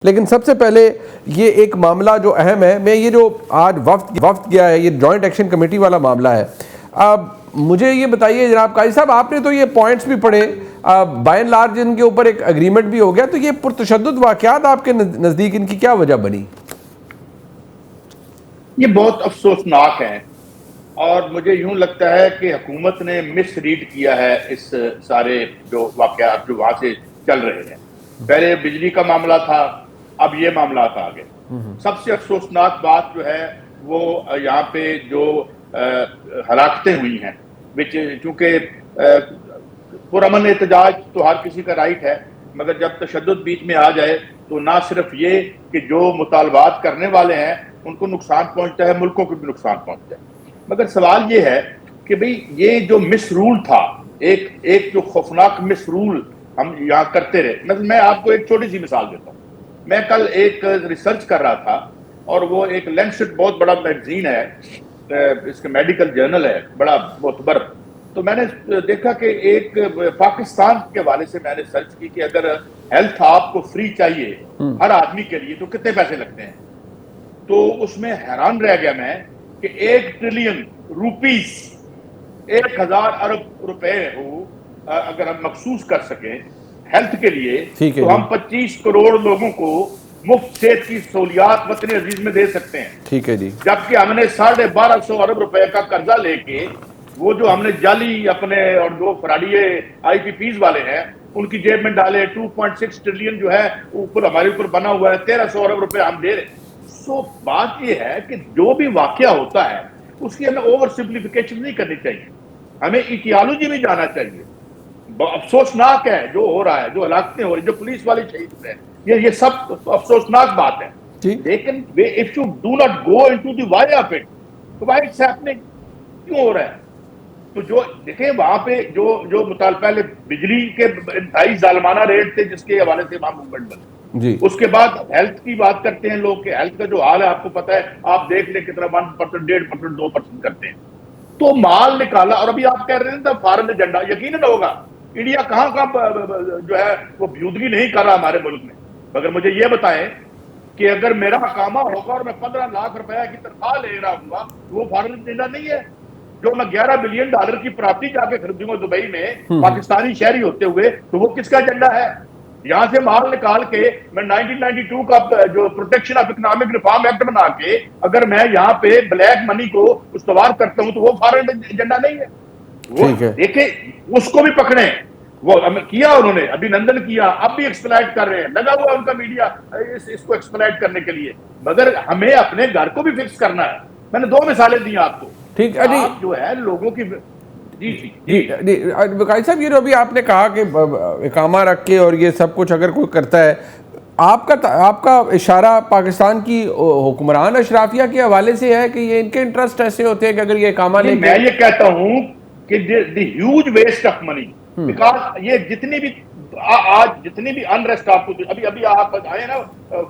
لیکن سب سے پہلے یہ ایک معاملہ جو اہم ہے، میں یہ جو آج وفد گیا ہے، یہ جوائنٹ ایکشن کمیٹی والا معاملہ ہے. اب مجھے یہ بتائیے جناب قاضی صاحب، آپ نے تو یہ پوائنٹس بھی پڑھے، بائی اینڈ لارج ان کے اوپر ایک اگریمنٹ بھی ہو گیا، تو یہ پرتشدد واقعات آپ کے نزدیک ان کی کیا وجہ بنی؟ یہ بہت افسوسناک ہے اور مجھے یوں لگتا ہے کہ حکومت نے مس ریڈ کیا ہے اس سارے جو واقعات جو وہاں سے چل رہے ہیں. پہلے بجلی کا معاملہ تھا، اب یہ معاملات آ گئے. سب سے افسوسناک بات جو ہے وہ یہاں پہ جو ہلاکتیں ہوئی ہیں، چونکہ پرامن احتجاج تو ہر کسی کا رائٹ ہے، مگر جب تشدد بیچ میں آ جائے تو نہ صرف یہ کہ جو مطالبات کرنے والے ہیں ان کو نقصان پہنچتا ہے، ملکوں کو بھی نقصان پہنچتا ہے. مگر سوال یہ ہے کہ بھئی یہ جو مس رول تھا، ایک جو خوفناک مس رول ہم یہاں کرتے رہے. میں آپ کو ایک چھوٹی سی مثال دیتا ہوں. میں کل ایک ریسرچ کر رہا تھا اور وہ ایک لینسٹ بہت بڑا میگزین ہے، اس کا میڈیکل جرنل ہے، بڑا معتبر. تو میں نے دیکھا کہ ایک پاکستان کے حوالے سے میں نے سرچ کی کہ اگر ہیلتھ آپ کو فری چاہیے ہر آدمی کے لیے تو کتنے پیسے لگتے ہیں. تو اس میں حیران رہ گیا میں کہ 1 ٹریلین روپیز، 1000 ارب روپے ہو اگر ہم مخصوص کر سکیں ہیلتھ کے لیے، تو ہم 25 کروڑ لوگوں کو مفت صحت کی سہولیات وطن عزیز میں دے سکتے ہیں. ٹھیک ہے جی. جبکہ ہم نے 1250 ارب روپے کا قرضہ لے کے وہ جو ہم نے جعلی اپنے اور جو فراڈیے آئی پی پیز والے ہیں ان کی جیب میں ڈالے. 2.6 ٹریلین جو ہے اوپر ہمارے اوپر بنا ہوا ہے، 1300 ارب روپے ہم دے رہے ہیں. سو بات یہ ہے کہ جو بھی واقعہ ہوتا ہے اس کی ہمیں اوور سمپلیفیکیشن نہیں کرنی چاہیے، ہمیں ایٹیالوجی میں جانا چاہیے. افسوسناک ہے جو ہو رہا ہے، جو ہلاکتیں ہو رہی ہیں، جو پولیس والے شہید ہوئے ہیں، یہ سب افسوسناک بات ہے. لیکن if you do not go into the why of it, why it's happening، کیوں ہو رہا ہے؟ تو جو دیکھیں وہاں پہ جو مطالبہ پہلے بجلی کے انتہائی ظالمانہ ریٹ تھے جس کے حوالے سے وہاں موومنٹ بنی. اس کے بعد ہیلتھ کی بات کرتے ہیں لوگ کہ ہیلتھ کا جو حال ہے آپ کو پتا ہے، آپ دیکھ لیں کتنا 1%، 1.5%، 2% کرتے ہیں. تو مال نکالا. اور ابھی آپ کہہ رہے ہیں فارن ایجنڈا یقیناً ہوگا. انڈیا کہاں جو ہے وہ بیودگی نہیں کر رہا ہمارے ملک میں. مگر مجھے یہ بتائیں کہ اگر میرا حکامہ ہوگا اور میں 15 لاکھ روپے کی تنخواہ لے رہا ہوں گا تو وہ فارن ایجنڈا نہیں ہے. جو میں $11 بلین کی پراپرٹی جا کے خریدوں گا دبئی میں پاکستانی شہری ہوتے ہوئے، تو وہ کس کا ایجنڈا ہے؟ یہاں سے مال نکال کے میں 1992 کا جو protection of economic reform act بنا کے اگر میں یہاں پہ بلیک منی کو استوار کرتا ہوں تو وہ فارن ایجنڈا نہیں ہے. وہ دیکھیں اس کو بھی پکڑیں. وہ کیا انہوں نے ابھی نندن کیا، اب بھی ایکسپلائٹ کر رہے ہیں، لگا ہوا ان کا میڈیا اس کو ایکسپلائٹ کرنے کے لیے. مگر ہمیں اپنے گھر کو بھی فکس کرنا ہے. میں نے 2 مثالیں دی آپ کو. ٹھیک ہے جی. جو ہے لوگوں کی جی قاضی صاحب، یہ جو ابھی آپ نے کہا کہ اقامہ رکھ کے اور یہ سب کچھ اگر کوئی کرتا ہے، آپ کا اشارہ پاکستان کی حکمران اشرافیہ کے حوالے سے ہے کہ یہ ان کے انٹرسٹ ایسے ہوتے ہیں کہ اگر یہ اقامہ لے کے؟ میں یہ کہتا ہوں کہ the huge waste of money, because یہ جتنی بھی انریسٹ آپ کو ابھی آپ آئے نا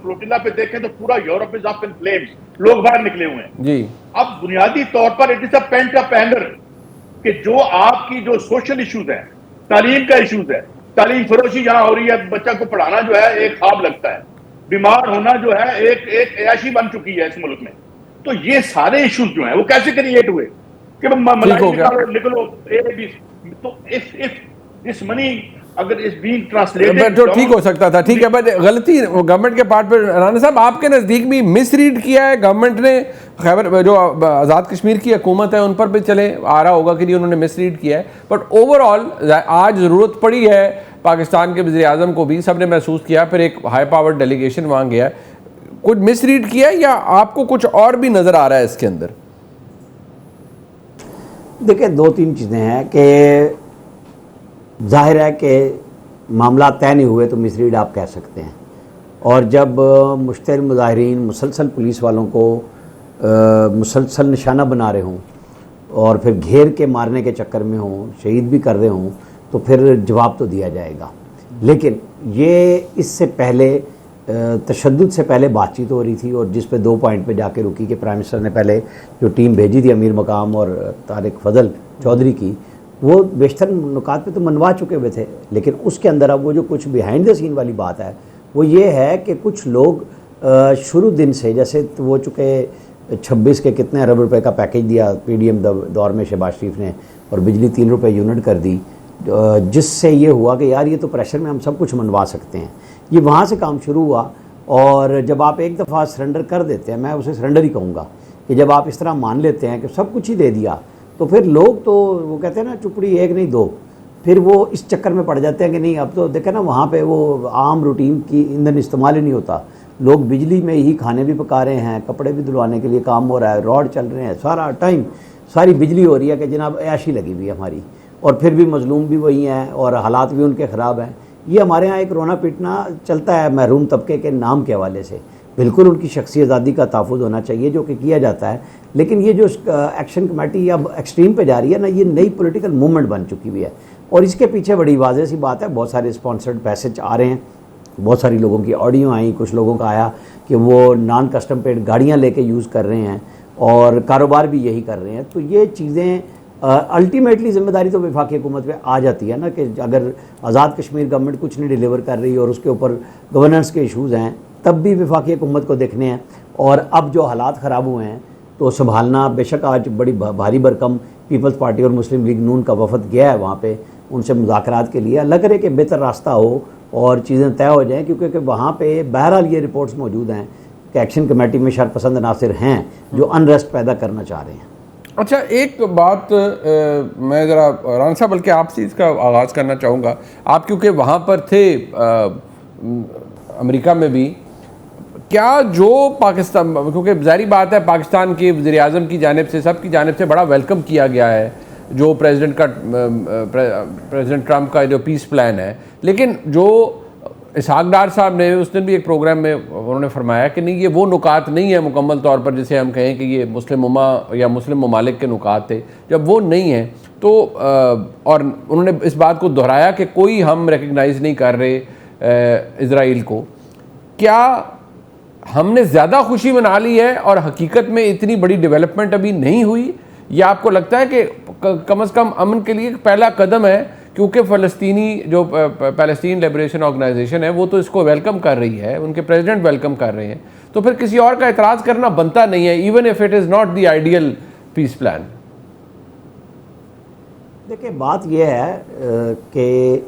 فلوٹیلا پہ دیکھیں تو پورا یورپ از اپ ان فلیمز، لوگ باہر نکلے ہوئے ہیں جی. اب بنیادی طور پر it is a pent up anger کہ جو آپ کی جو سوشل ایشوز ہیں، تعلیم کا ایشوز ہے، تعلیم فروشی جہاں ہو رہی ہے، بچہ کو پڑھانا جو ہے ایک خواب لگتا ہے، بیمار ہونا جو ہے ایک عیاشی بن چکی ہے اس ملک میں. تو یہ سارے ایشوز جو ہیں وہ کیسے کریٹ ہوئے کہ نکلو تو اس منی اگر اس بینگ ٹرانسلیٹڈ جو ٹھیک ہو سکتا تھا. ٹھیک ہے، بٹ غلطی گورنمنٹ کے پارٹ پہ. رانا صاحب آپ کے نزدیک بھی مس ریڈ کیا ہے گورنمنٹ نے؟ خیبر جو آزاد کشمیر کی حکومت ہے ان پر بھی چلے آ رہا ہوگا کہ نہیں انہوں نے مس ریڈ کیا ہے، بٹ اوور آل آج ضرورت پڑی ہے پاکستان کے وزیر اعظم کو بھی، سب نے محسوس کیا، پھر ایک ہائی پاور ڈیلیگیشن وہاں گیا. کچھ مس ریڈ کیا ہے یا آپ کو کچھ اور بھی نظر آ رہا ہے اس کے اندر؟ دیکھیں 2-3 چیزیں ہیں کہ ظاہر ہے کہ معاملات طے نہیں ہوئے تو مس ریڈ آپ کہہ سکتے ہیں. اور جب مشتعل مظاہرین مسلسل پولیس والوں کو مسلسل نشانہ بنا رہے ہوں اور پھر گھیر کے مارنے کے چکر میں ہوں، شہید بھی کر رہے ہوں، تو پھر جواب تو دیا جائے گا. لیکن یہ اس سے پہلے تشدد سے پہلے بات چیت ہو رہی تھی، اور جس پہ 2 پوائنٹ پہ جا کے رکی کہ پرائم منسٹر نے پہلے جو ٹیم بھیجی تھی امیر مقام اور طارق فضل چودھری کی، وہ بیشتر نکات پہ تو منوا چکے ہوئے تھے، لیکن اس کے اندر اب وہ جو کچھ بیہائنڈ دا سین والی بات ہے وہ یہ ہے کہ کچھ لوگ شروع دن سے، جیسے وہ چونکہ 26 کے کتنے ارب روپے کا پیکیج دیا پی ڈی ایم دور میں شہباز شریف نے، اور بجلی 3 روپے یونٹ کر دی، جس سے یہ ہوا کہ یار یہ تو پریشر میں ہم سب کچھ منوا سکتے ہیں. یہ وہاں سے کام شروع ہوا. اور جب آپ ایک دفعہ سرنڈر کر دیتے ہیں، میں اسے سرنڈر ہی کہوں گا، کہ جب آپ اس طرح مان لیتے ہیں کہ سب کچھ ہی دے دیا، تو پھر لوگ تو وہ کہتے ہیں نا چپڑی ایک نہیں دو، پھر وہ اس چکر میں پڑ جاتے ہیں کہ نہیں اب تو دیکھیں نا وہاں پہ وہ عام روٹین کی ایندھن استعمال ہی نہیں ہوتا، لوگ بجلی میں ہی کھانے بھی پکا رہے ہیں، کپڑے بھی دھلوانے کے لیے کام ہو رہا ہے، راڈ چل رہے ہیں، سارا ٹائم ساری بجلی ہو رہی ہے کہ جناب عیاشی لگی ہوئی ہے ہماری، اور پھر بھی مظلوم بھی وہی ہیں اور حالات بھی ان کے خراب ہیں. یہ ہمارے ہاں ایک رونا پیٹنا چلتا ہے محروم طبقے کے نام کے حوالے سے. بالکل ان کی شخصی آزادی کا تحفظ ہونا چاہیے جو کہ کیا جاتا ہے، لیکن یہ جو ایکشن کمیٹی اب ایکسٹریم پہ جا رہی ہے نا، یہ نئی پولیٹیکل موومنٹ بن چکی ہوئی ہے، اور اس کے پیچھے بڑی واضح سی بات ہے، بہت سارے اسپانسرڈ پیسج آ رہے ہیں، بہت ساری لوگوں کی آڈیو آئیں، کچھ لوگوں کا آیا کہ وہ نان کسٹم پیڈ گاڑیاں لے کے یوز کر رہے ہیں اور کاروبار بھی یہی کر رہے ہیں. تو یہ چیزیں الٹیمیٹلی ذمہ داری تو وفاقی حکومت پہ آ جاتی ہے نا، کہ اگر آزاد کشمیر گورنمنٹ کچھ نہیں ڈیلیور کر رہی اور اس کے اوپر گورننس کے ایشوز ہیں، تب بھی وفاقی حکومت کو دیکھنے ہیں. اور اب جو حالات خراب ہوئے ہیں تو سنبھالنا، بے شک آج بڑی بھاری بھرکم پیپلز پارٹی اور مسلم لیگ نون کا وفد گیا ہے وہاں پہ ان سے مذاکرات کے لیے. اللہ کرے کہ بہتر راستہ ہو اور چیزیں طے ہو جائیں، کیونکہ وہاں پہ بہرحال یہ رپورٹس موجود ہیں کہ ایکشن کمیٹی میں شرپسند عناصر ہیں جو انریسٹ پیدا کرنا چاہ رہے ہیں. اچھا، ایک بات میں ذرا رانا صاحب بلکہ آپ سے اس کا آغاز کرنا چاہوں گا. آپ کیونکہ وہاں پر تھے امریکہ میں بھی، کیا جو پاکستان، کیونکہ ظاہری بات ہے پاکستان کے وزیر اعظم کی جانب سے، سب کی جانب سے بڑا ویلکم کیا گیا ہے جو پریزیڈنٹ ٹرمپ کا جو پیس پلان ہے، لیکن جو اسحاق ڈار صاحب نے اس دن بھی ایک پروگرام میں انہوں نے فرمایا کہ نہیں، یہ وہ نکات نہیں ہے مکمل طور پر جسے ہم کہیں کہ یہ مسلم امہ یا مسلم ممالک کے نکات تھے. جب وہ نہیں ہیں تو اور انہوں نے اس بات کو دہرایا کہ کوئی ہم ریکگنائز نہیں کر رہے اسرائیل کو. کیا ہم نے زیادہ خوشی منا لی ہے اور حقیقت میں اتنی بڑی ڈیولپمنٹ ابھی نہیں ہوئی، یا آپ کو لگتا ہے کہ کم از کم امن کے لیے ایک پہلا قدم ہے، کیونکہ فلسطینی جو پیلسٹین لیبریشن آرگنائزیشن ہے وہ تو اس کو ویلکم کر رہی ہے، ان کے پریزیڈنٹ ویلکم کر رہے ہیں، تو پھر کسی اور کا اعتراض کرنا بنتا نہیں ہے، even if it is not the ideal piece plan. دیکھیں بات یہ ہے کہ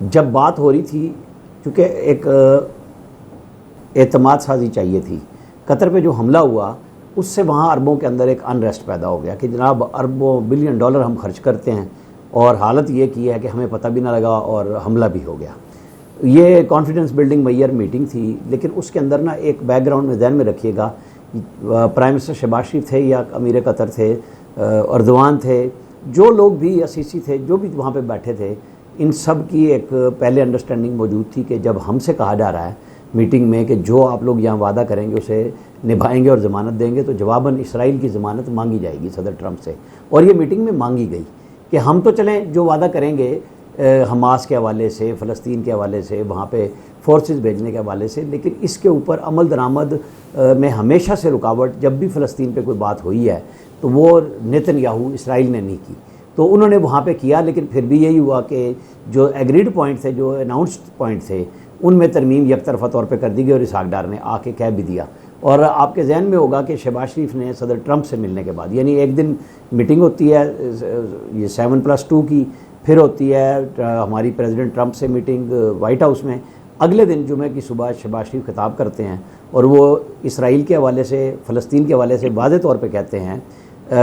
جب بات ہو رہی تھی، کیونکہ ایک اعتماد سازی چاہیے تھی، قطر پہ جو حملہ ہوا اس سے وہاں عربوں کے اندر ایک انریسٹ پیدا ہو گیا کہ جناب اربوں بلین ڈالر ہم خرچ کرتے ہیں اور حالت یہ کی ہے کہ ہمیں پتہ بھی نہ لگا اور حملہ بھی ہو گیا. یہ کانفیڈنس بلڈنگ میئر میٹنگ تھی، لیکن اس کے اندر نا ایک بیک گراؤنڈ میں ذہن میں رکھیے گا، پرائم منسٹر شہباز شریف تھے یا امیر قطر تھے، اردوان تھے، جو لوگ بھی اسیسی تھے، جو بھی وہاں پہ بیٹھے تھے، ان سب کی ایک پہلے انڈرسٹینڈنگ موجود تھی کہ جب ہم سے کہا جا رہا ہے میٹنگ میں کہ جو آپ لوگ یہاں وعدہ کریں گے اسے نبھائیں گے اور ضمانت دیں گے، تو جواباً اسرائیل کی ضمانت مانگی جائے گی صدر ٹرمپ سے. اور یہ میٹنگ میں مانگی گئی کہ ہم تو چلیں جو وعدہ کریں گے حماس کے حوالے سے، فلسطین کے حوالے سے، وہاں پہ فورسز بھیجنے کے حوالے سے، لیکن اس کے اوپر عمل درآمد میں ہمیشہ سے رکاوٹ جب بھی فلسطین پہ کوئی بات ہوئی ہے تو وہ نیتن یاہو اسرائیل نے نہیں کی. تو انہوں نے وہاں پہ کیا، لیکن پھر بھی یہی ہوا کہ جو ایگریڈ پوائنٹ تھے، جو اناؤنسڈ پوائنٹ تھے، ان میں ترمیم یک طرفہ طور پہ کر دی گئی اور اسحاق ڈار نے آ کے کہہ بھی دیا. اور آپ کے ذہن میں ہوگا کہ شہباز شریف نے صدر ٹرمپ سے ملنے کے بعد، یعنی ایک دن میٹنگ ہوتی ہے یہ 7+2 کی، پھر ہوتی ہے ہماری پریزیڈنٹ ٹرمپ سے میٹنگ وائٹ ہاؤس میں، اگلے دن جمعہ کی صبح شہباز شریف خطاب کرتے ہیں اور وہ اسرائیل کے حوالے سے، فلسطین کے حوالے سے واضح طور پہ کہتے ہیں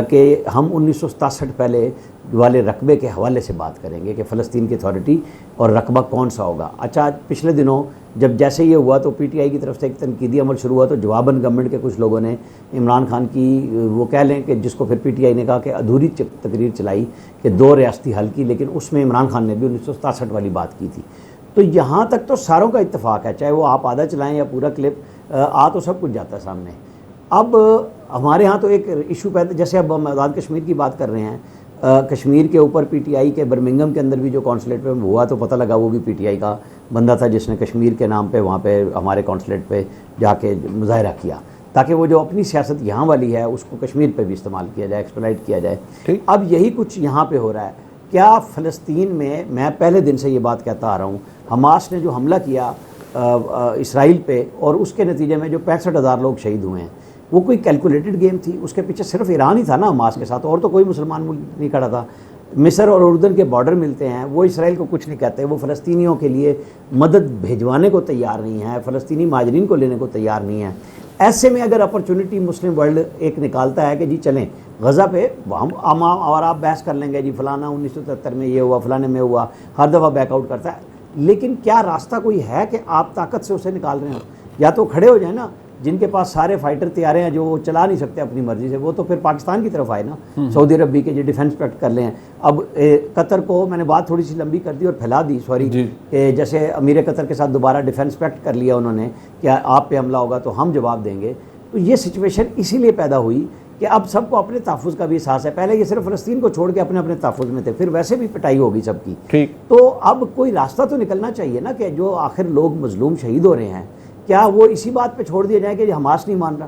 کہ ہم 1967 پہلے والے رقبے کے حوالے سے بات کریں گے کہ فلسطین کی اتھارٹی اور رقبہ کون سا ہوگا. اچھا، پچھلے دنوں جب جیسے یہ ہوا تو پی ٹی آئی کی طرف سے ایک تنقیدی عمل شروع ہوا، تو جواباً گورنمنٹ کے کچھ لوگوں نے عمران خان کی وہ کہہ لیں کہ جس کو پھر پی ٹی آئی نے کہا کہ ادھوری تقریر چلائی کہ 2 ریاستی حل کی، لیکن اس میں عمران خان نے بھی 1967 والی بات کی تھی. تو یہاں تک تو ساروں کا اتفاق ہے، چاہے وہ آپ آدھا چلائیں یا پورا کلپ، آ تو سب کچھ جاتا ہے سامنے. اب ہمارے ہاں تو ایک ایشو پیدا، جیسے اب ہم آزاد کشمیر کی بات کر رہے ہیں، کشمیر کے اوپر پی ٹی آئی کے برمنگم کے اندر بھی جو کونسلیٹ پہ ہوا تو پتہ لگا وہ بھی پی ٹی آئی کا بندہ تھا جس نے کشمیر کے نام پہ وہاں پہ ہمارے کونسلیٹ پہ جا کے مظاہرہ کیا تاکہ وہ جو اپنی سیاست یہاں والی ہے اس کو کشمیر پہ بھی استعمال کیا جائے، ایکسپلائٹ کیا جائے. اب یہی کچھ یہاں پہ ہو رہا ہے. کیا فلسطین میں پہلے دن سے یہ بات کہتا آ رہا ہوں، حماس نے جو حملہ کیا اسرائیل پہ، اور اس کے نتیجے میں جو 65,000 لوگ شہید ہوئے ہیں، وہ کوئی کیلکولیٹڈ گیم تھی؟ اس کے پیچھے صرف ایران ہی تھا نا حماس کے ساتھ، اور تو کوئی مسلمان ملک نہیں کھڑا تھا۔ مصر اور اردن کے بارڈر ملتے ہیں، وہ اسرائیل کو کچھ نہیں کہتے، وہ فلسطینیوں کے لیے مدد بھیجوانے کو تیار نہیں ہے، فلسطینی مہاجرین کو لینے کو تیار نہیں ہے۔ ایسے میں اگر اپرچونٹی مسلم ورلڈ ایک نکالتا ہے کہ جی چلیں غزہ پہ ہم اور آپ بحث کر لیں گے، جی فلانا 1973 میں یہ ہوا، فلانے میں ہوا، ہر دفعہ بیک آؤٹ کرتا ہے، لیکن کیا راستہ کوئی ہے کہ آپ طاقت سے اسے نکال رہے ہیں؟ یا تو کھڑے ہو جائیں نا، جن کے پاس سارے فائٹر تیارے ہیں جو وہ چلا نہیں سکتے اپنی مرضی سے، وہ تو پھر پاکستان کی طرف آئے نا، سعودی عرب بھی کہ جو ڈیفنس پیکٹ کر لیں۔ اب قطر کو میں نے بات تھوڑی سی لمبی کر دی اور پھیلا دی، سوری، کہ جیسے امیر قطر کے ساتھ دوبارہ ڈیفنس پیکٹ کر لیا انہوں نے کہ آپ پہ حملہ ہوگا تو ہم جواب دیں گے۔ تو یہ سچویشن اسی لیے پیدا ہوئی کہ اب سب کو اپنے تحفظ کا بھی احساس ہے۔ پہلے یہ صرف فلسطین کو چھوڑ کے اپنے اپنے تحفظ میں تھے، پھر ویسے بھی پٹائی ہوگی سب کی۔ ٹھیک، تو اب کوئی راستہ تو نکلنا چاہیے نا، کہ جو آخر لوگ مظلوم شہید ہو رہے ہیں، کیا وہ اسی بات پہ چھوڑ دیا جائے کہ حماس نہیں مان رہا؟